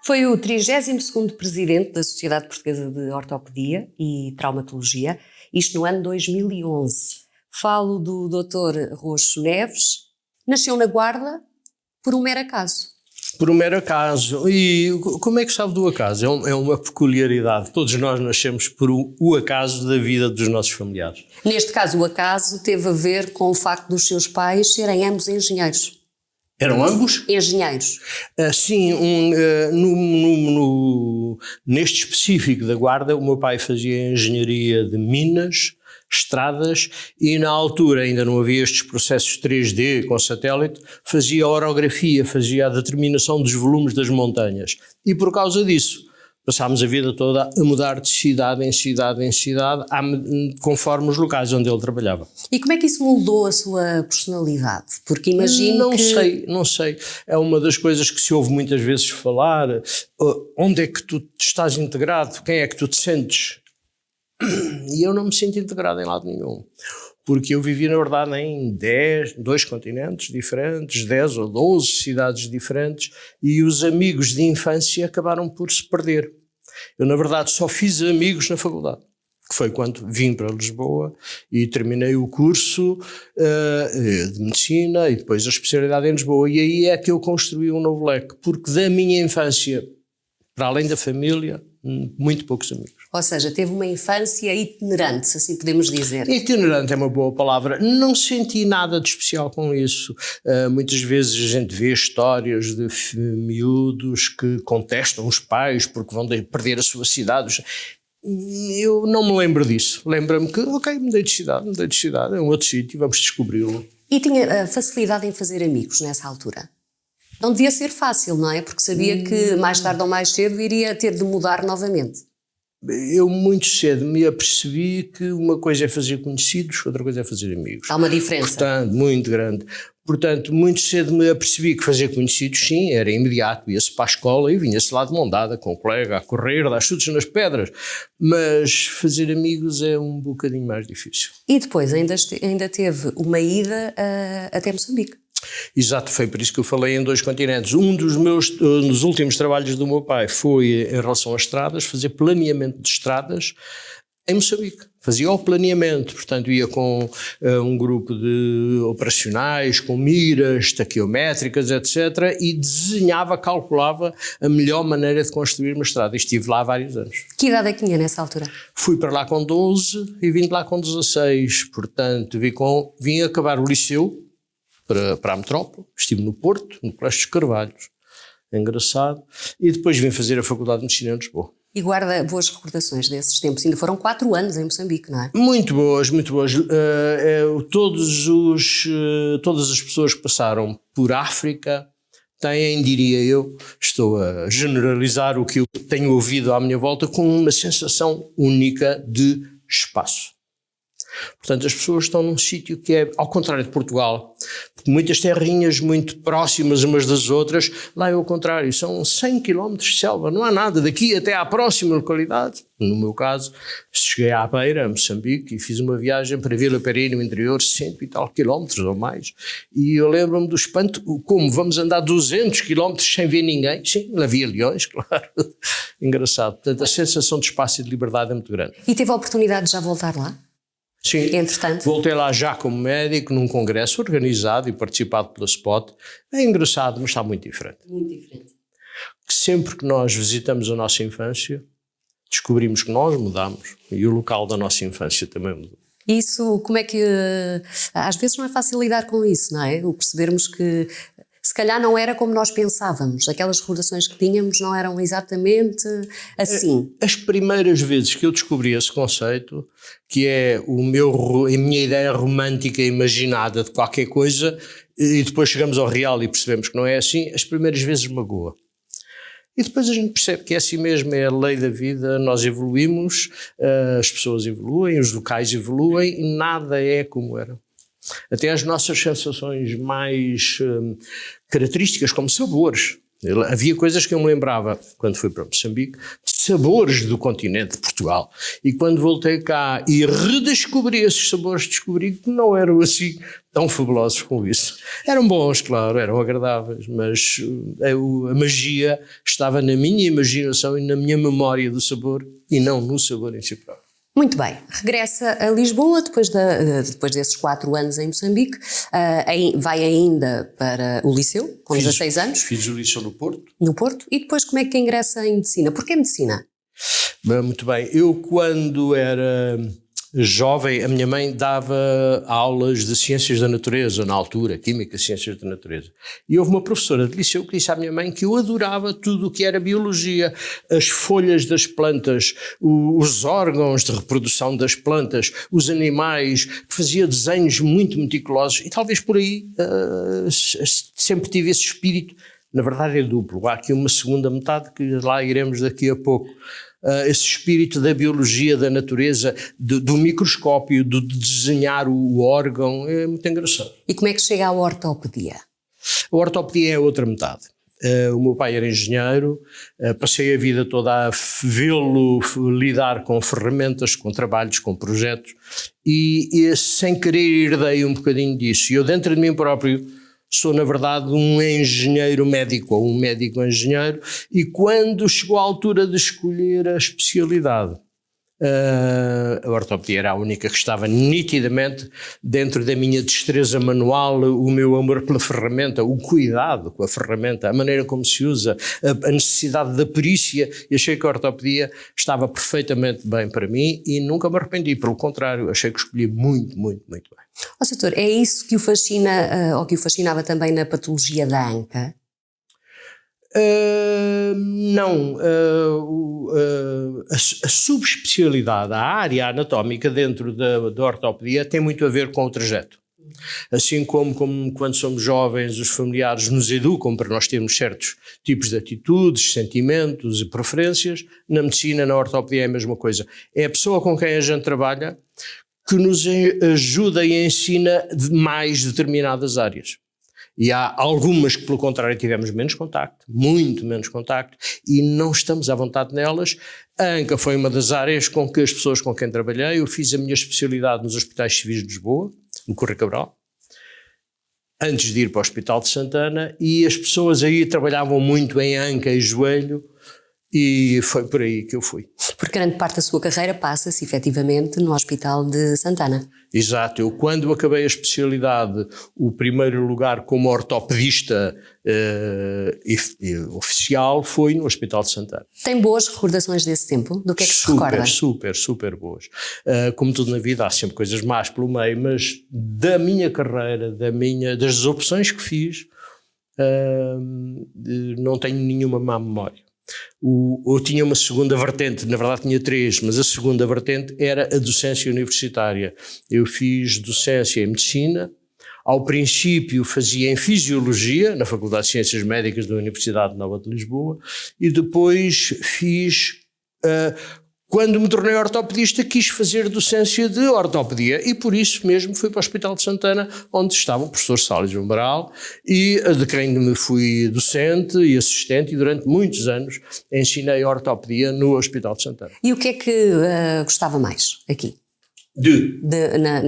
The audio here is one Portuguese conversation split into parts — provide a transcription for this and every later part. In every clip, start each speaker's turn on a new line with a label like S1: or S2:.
S1: Foi o 32º presidente da Sociedade Portuguesa de Ortopedia e Traumatologia, isto no ano 2011. Falo do Dr. Roxo Neves. Nasceu na Guarda por um mero acaso.
S2: Por um mero acaso. E como é que sabe do acaso? É uma peculiaridade. Todos nós nascemos por o acaso da vida dos nossos familiares.
S1: Neste caso, o acaso teve a ver com o facto dos seus pais serem ambos engenheiros.
S2: Eram ambos?
S1: Engenheiros.
S2: Sim, neste específico da Guarda, o meu pai fazia engenharia de minas, estradas, e na altura ainda não havia estes processos 3D com satélite, fazia orografia, fazia a determinação dos volumes das montanhas. E por causa disso, passámos a vida toda a mudar de cidade em cidade em cidade, conforme os locais onde ele trabalhava.
S1: E como é que isso moldou a sua personalidade? Porque imagino
S2: Não sei. É uma das coisas que se ouve muitas vezes falar. Onde é que tu estás integrado? Quem é que tu te sentes? E eu não me sinto integrado em lado nenhum. Porque eu vivi, na verdade, em 2 continentes diferentes, 10 ou 12 cidades diferentes, e os amigos de infância acabaram por se perder. Eu, na verdade, só fiz amigos na faculdade, que foi quando vim para Lisboa e terminei o curso de medicina e depois a especialidade em Lisboa. E aí é que eu construí um novo leque, porque da minha infância, para além da família, muito poucos amigos.
S1: Ou seja, teve uma infância itinerante, se assim podemos dizer.
S2: Itinerante é uma boa palavra. Não senti nada de especial com isso. Muitas vezes a gente vê histórias de miúdos que contestam os pais porque vão perder a sua cidade. Eu não me lembro disso. Lembro-me que, mudei de cidade, é um outro sítio, vamos descobri-lo.
S1: E tinha facilidade em fazer amigos nessa altura? Não devia ser fácil, não é? Porque sabia que mais tarde ou mais cedo iria ter de mudar novamente.
S2: Eu muito cedo me apercebi que uma coisa é fazer conhecidos, outra coisa é fazer amigos.
S1: Há uma diferença.
S2: Portanto, muito grande. Portanto, muito cedo me apercebi que fazer conhecidos, sim, era imediato. Ia-se para a escola e vinha-se lá de mão dada com o colega a correr, dar chutes nas pedras. Mas fazer amigos é um bocadinho mais difícil.
S1: E depois ainda teve uma ida até Moçambique.
S2: Exato, foi por isso que eu falei em 2 continentes. Um dos últimos trabalhos do meu pai foi em relação às estradas, fazer planeamento de estradas em Moçambique. Fazia o planeamento, portanto ia com um grupo de operacionais, com miras taquiométricas, etc. e desenhava, calculava a melhor maneira de construir uma estrada. E estive lá há vários anos.
S1: Que idade é que tinha nessa altura?
S2: Fui para lá com 12 e vim de lá com 16, portanto vim acabar o liceu, para a metrópole, estive no Porto, no Colégio dos Carvalhos, engraçado, e depois vim fazer a Faculdade de Medicina em Lisboa.
S1: E guarda boas recordações desses tempos, ainda foram 4 anos em Moçambique, não é?
S2: Muito boas, muito boas. Todas as pessoas que passaram por África têm, diria eu, estou a generalizar o que eu tenho ouvido à minha volta, com uma sensação única de espaço. Portanto, as pessoas estão num sítio que é, ao contrário de Portugal, muitas terrinhas muito próximas umas das outras, lá é o contrário, são 100 km de selva, não há nada, daqui até à próxima localidade. No meu caso, cheguei à Beira, a Moçambique, e fiz uma viagem para Vila Pereira, no interior, 100 e tal quilómetros ou mais, e eu lembro-me do espanto, como vamos andar 200 quilómetros sem ver ninguém? Sim, havia leões, claro, engraçado. Portanto, a sensação de espaço e de liberdade é muito grande.
S1: E teve a oportunidade de já voltar lá?
S2: Sim,
S1: entretanto,
S2: voltei lá já como médico num congresso organizado e participado pela SPOT. É engraçado, mas está muito diferente.
S1: Muito diferente.
S2: Sempre que nós visitamos a nossa infância, descobrimos que nós mudamos e o local da nossa infância também mudou.
S1: Isso, como é que... Às vezes não é fácil lidar com isso, não é? O percebermos que se calhar não era como nós pensávamos. Aquelas recordações que tínhamos não eram exatamente assim.
S2: As primeiras vezes que eu descobri esse conceito, que é a minha ideia romântica imaginada de qualquer coisa, e depois chegamos ao real e percebemos que não é assim, as primeiras vezes magoa. E depois a gente percebe que é assim mesmo, é a lei da vida, nós evoluímos, as pessoas evoluem, os locais evoluem e nada é como era. Até as nossas sensações mais características, como sabores. Havia coisas que eu me lembrava, quando fui para Moçambique, de sabores do continente de Portugal. E quando voltei cá e redescobri esses sabores, descobri que não eram assim tão fabulosos como isso. Eram bons, claro, eram agradáveis, mas a magia estava na minha imaginação e na minha memória do sabor e não no sabor em si próprio.
S1: Muito bem, regressa a Lisboa depois desses 4 anos em Moçambique, vai ainda para o liceu, com 16 anos.
S2: Fiz o liceu no Porto.
S1: No Porto, e depois como é que ingressa em medicina? Porquê medicina?
S2: Muito bem, eu quando era jovem, a minha mãe dava aulas de ciências da natureza, na altura, química, ciências da natureza. E houve uma professora de liceu que disse à minha mãe que eu adorava tudo o que era biologia, as folhas das plantas, os órgãos de reprodução das plantas, os animais, que fazia desenhos muito meticulosos e talvez por aí sempre tive esse espírito. Na verdade é duplo, há aqui uma segunda metade que lá iremos daqui a pouco. Esse espírito da biologia, da natureza, do microscópio, de desenhar o órgão, é muito engraçado.
S1: E como é que chega à ortopedia?
S2: A ortopedia é outra metade. O meu pai era engenheiro, passei a vida toda a vê-lo lidar com ferramentas, com trabalhos, com projetos e sem querer herdei um bocadinho disso. E eu dentro de mim próprio sou, na verdade, um engenheiro médico, ou um médico engenheiro, e quando chegou a altura de escolher a especialidade, a ortopedia era a única que estava nitidamente dentro da minha destreza manual, o meu amor pela ferramenta, o cuidado com a ferramenta, a maneira como se usa, a necessidade da perícia, e achei que a ortopedia estava perfeitamente bem para mim e nunca me arrependi, pelo contrário, achei que escolhi muito, muito, muito bem.
S1: Doutor, é isso que o fascina, ou que o fascinava também na patologia da anca?
S2: Não, a subespecialidade, a área anatómica dentro da ortopedia tem muito a ver com o trajeto. Assim como quando somos jovens os familiares nos educam para nós termos certos tipos de atitudes, sentimentos e preferências, na medicina, na ortopedia é a mesma coisa. É a pessoa com quem a gente trabalha que nos ajuda e ensina de mais determinadas áreas. E há algumas que, pelo contrário, tivemos menos contacto, muito menos contacto, e não estamos à vontade nelas. A anca foi uma das áreas com que as pessoas com quem trabalhei, eu fiz a minha especialidade nos Hospitais Civis de Lisboa, no Correio Cabral, antes de ir para o Hospital de Santana, e as pessoas aí trabalhavam muito em anca e joelho, e foi por aí que eu fui.
S1: Porque grande parte da sua carreira passa-se efetivamente no Hospital de Santana.
S2: Exato, eu quando acabei a especialidade, o primeiro lugar como ortopedista oficial foi no Hospital de Santana.
S1: Tem boas recordações desse tempo? Do que é que se recorda?
S2: Super boas. Como tudo na vida há sempre coisas más pelo meio, mas da minha carreira, das opções que fiz, não tenho nenhuma má memória. Eu tinha uma segunda vertente, na verdade tinha 3, mas a segunda vertente era a docência universitária. Eu fiz docência em medicina, ao princípio fazia em fisiologia, na Faculdade de Ciências Médicas da Universidade Nova de Lisboa, e depois fiz, quando me tornei ortopedista, quis fazer docência de ortopedia e por isso mesmo fui para o Hospital de Santana, onde estava o professor Sálio João Baral, e de quem me fui docente e assistente, e durante muitos anos ensinei ortopedia no Hospital de Santana.
S1: E o que é que gostava mais aqui?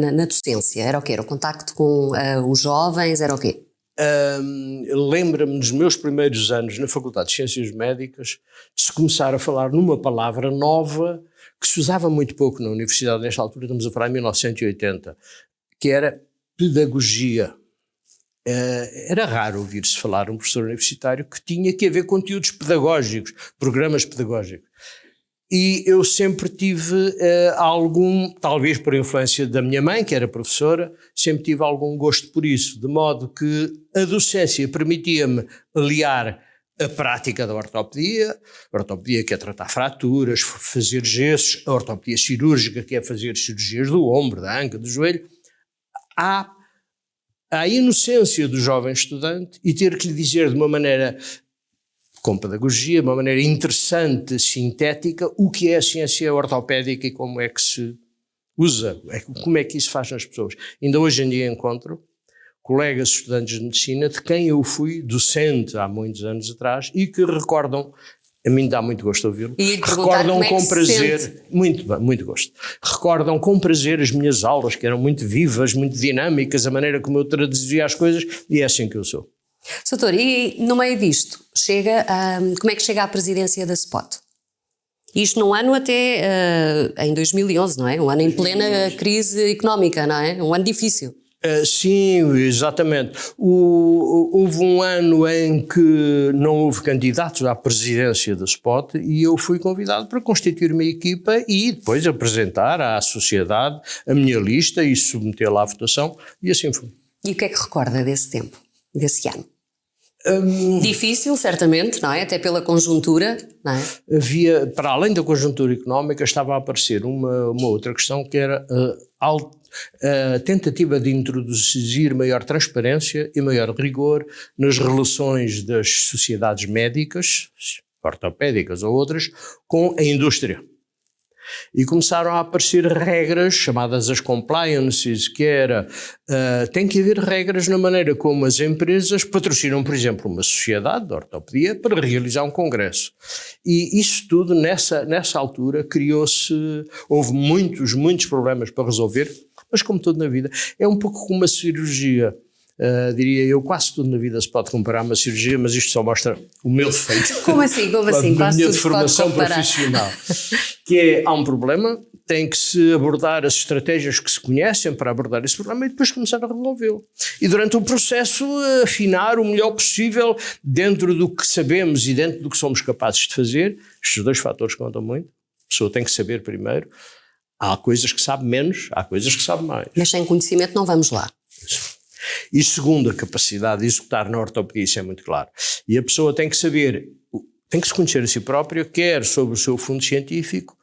S1: Na docência? Era o quê? Era o contacto com os jovens? Era o quê?
S2: Lembro-me dos meus primeiros anos na Faculdade de Ciências Médicas de se começar a falar numa palavra nova que se usava muito pouco na universidade nesta altura, estamos a falar em 1980, que era pedagogia. Era raro ouvir-se falar um professor universitário que tinha que haver conteúdos pedagógicos, programas pedagógicos. E eu sempre tive talvez por influência da minha mãe, que era professora, sempre tive algum gosto por isso, de modo que a docência permitia-me aliar a prática da ortopedia, a ortopedia que é tratar fraturas, fazer gessos, a ortopedia cirúrgica que é fazer cirurgias do ombro, da anca, do joelho, à inocência do jovem estudante e ter que lhe dizer de uma maneira com pedagogia, de uma maneira interessante, sintética, o que é a ciência ortopédica e como é que se usa, como é que isso faz nas pessoas. Ainda hoje em dia encontro colegas estudantes de medicina de quem eu fui docente há muitos anos atrás e que recordam A mim dá muito gosto ouvi-lo.
S1: E recordam
S2: com prazer, muito gosto. Recordam com prazer as minhas aulas, que eram muito vivas, muito dinâmicas, a maneira como eu traduzia as coisas, e é assim que eu sou.
S1: Doutor, e no meio disto, como é que chega à presidência da SPOT? Isto num ano até, em 2011, não é? Um ano em plena crise económica, não é? Um ano difícil.
S2: Sim, exatamente. Houve um ano em que não houve candidatos à presidência da SPOT e eu fui convidado para constituir uma equipa e depois apresentar à sociedade a minha lista e submetê-la à votação, e assim foi.
S1: E o que é que recorda desse tempo, desse ano? Difícil, certamente, não é? Até pela conjuntura, não é?
S2: Havia, para além da conjuntura económica, estava a aparecer uma outra questão que era a tentativa de introduzir maior transparência e maior rigor nas relações das sociedades médicas, ortopédicas ou outras, com a indústria. E começaram a aparecer regras, chamadas as compliances, que era, tem que haver regras na maneira como as empresas patrocinam, por exemplo, uma sociedade de ortopedia para realizar um congresso. E isso tudo, nessa altura, houve muitos problemas para resolver, mas como tudo na vida, é um pouco como uma cirurgia. Diria eu, quase tudo na vida se pode comparar a uma cirurgia, mas isto só mostra o meu defeito.
S1: Como assim?
S2: A minha formação profissional. Que é, há um problema, tem que se abordar as estratégias que se conhecem para abordar esse problema e depois começar a resolvê-lo. E durante o processo afinar o melhor possível dentro do que sabemos e dentro do que somos capazes de fazer. Estes dois fatores contam muito. A pessoa tem que saber primeiro. Há coisas que sabe menos, há coisas que sabe mais.
S1: Mas sem conhecimento não vamos lá.
S2: E segundo, a capacidade de executar na ortopedia, isso é muito claro. E a pessoa tem que saber, tem que se conhecer a si própria, quer sobre o seu fundo científico,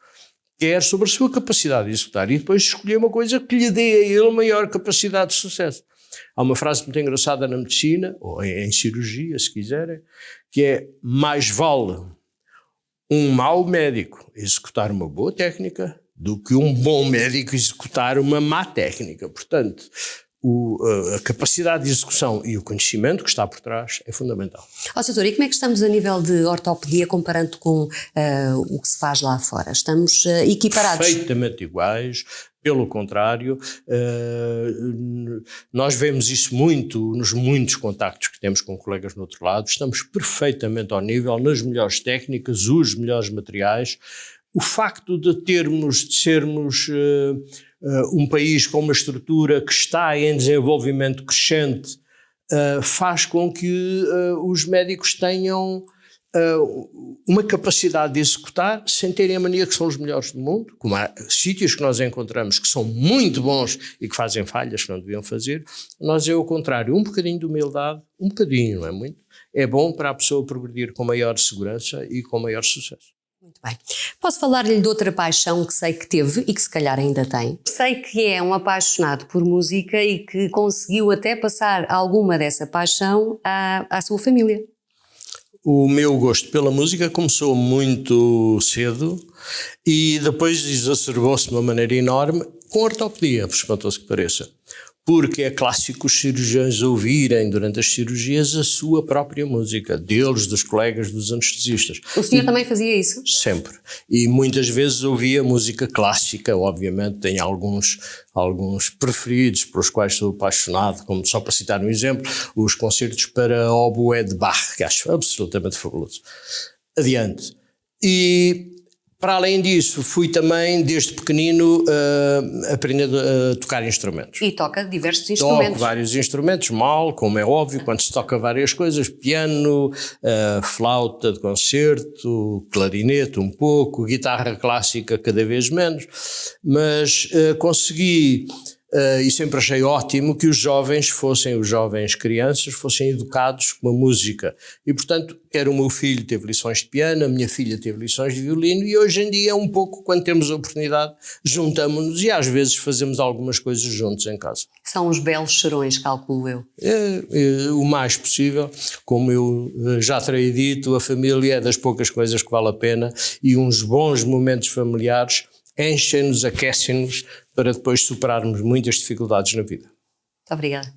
S2: quer sobre a sua capacidade de executar. E depois escolher uma coisa que lhe dê a ele maior capacidade de sucesso. Há uma frase muito engraçada na medicina, ou em cirurgia, se quiserem, que é: mais vale um mau médico executar uma boa técnica do que um bom médico executar uma má técnica. Portanto, a capacidade de execução e o conhecimento que está por trás é fundamental.
S1: Doutor, e como é que estamos a nível de ortopedia comparando com o que se faz lá fora? Estamos equiparados?
S2: Perfeitamente iguais, pelo contrário, nós vemos isso muito nos muitos contactos que temos com colegas no outro lado, estamos perfeitamente ao nível, nas melhores técnicas, os melhores materiais. O facto de sermos um país com uma estrutura que está em desenvolvimento crescente faz com que os médicos tenham uma capacidade de executar sem terem a mania que são os melhores do mundo, como há sítios que nós encontramos que são muito bons e que fazem falhas que não deviam fazer. Nós é o contrário, um bocadinho de humildade, um bocadinho, não é muito, é bom para a pessoa progredir com maior segurança e com maior sucesso.
S1: Muito bem. Posso falar-lhe de outra paixão que sei que teve e que se calhar ainda tem? Sei que é um apaixonado por música e que conseguiu até passar alguma dessa paixão à sua família.
S2: O meu gosto pela música começou muito cedo e depois exacerbou-se de uma maneira enorme com a ortopedia, por espantoso que pareça. Porque é clássico os cirurgiões ouvirem durante as cirurgias a sua própria música, deles, dos colegas, dos anestesistas.
S1: O senhor também fazia isso?
S2: Sempre. E muitas vezes ouvia música clássica, obviamente tem alguns preferidos pelos quais sou apaixonado, como só para citar um exemplo, os concertos para oboé de Bach, que acho absolutamente fabuloso. Adiante. E para além disso, fui também, desde pequenino, aprendendo a tocar instrumentos.
S1: E toca diversos instrumentos.
S2: Toco vários instrumentos, mal, como é óbvio, quando se toca várias coisas, piano, flauta de concerto, clarinete um pouco, guitarra clássica cada vez menos, mas consegui... e sempre achei ótimo que os jovens crianças, fossem educados com a música. E, portanto, quer o meu filho teve lições de piano, a minha filha teve lições de violino e hoje em dia, um pouco, quando temos a oportunidade, juntamos-nos e às vezes fazemos algumas coisas juntos em casa.
S1: São os belos cheirões, calculo eu.
S2: O mais possível. Como eu já terei dito, a família é das poucas coisas que vale a pena e uns bons momentos familiares enchem-nos, aquecem-nos para depois superarmos muitas dificuldades na vida.
S1: Muito obrigada.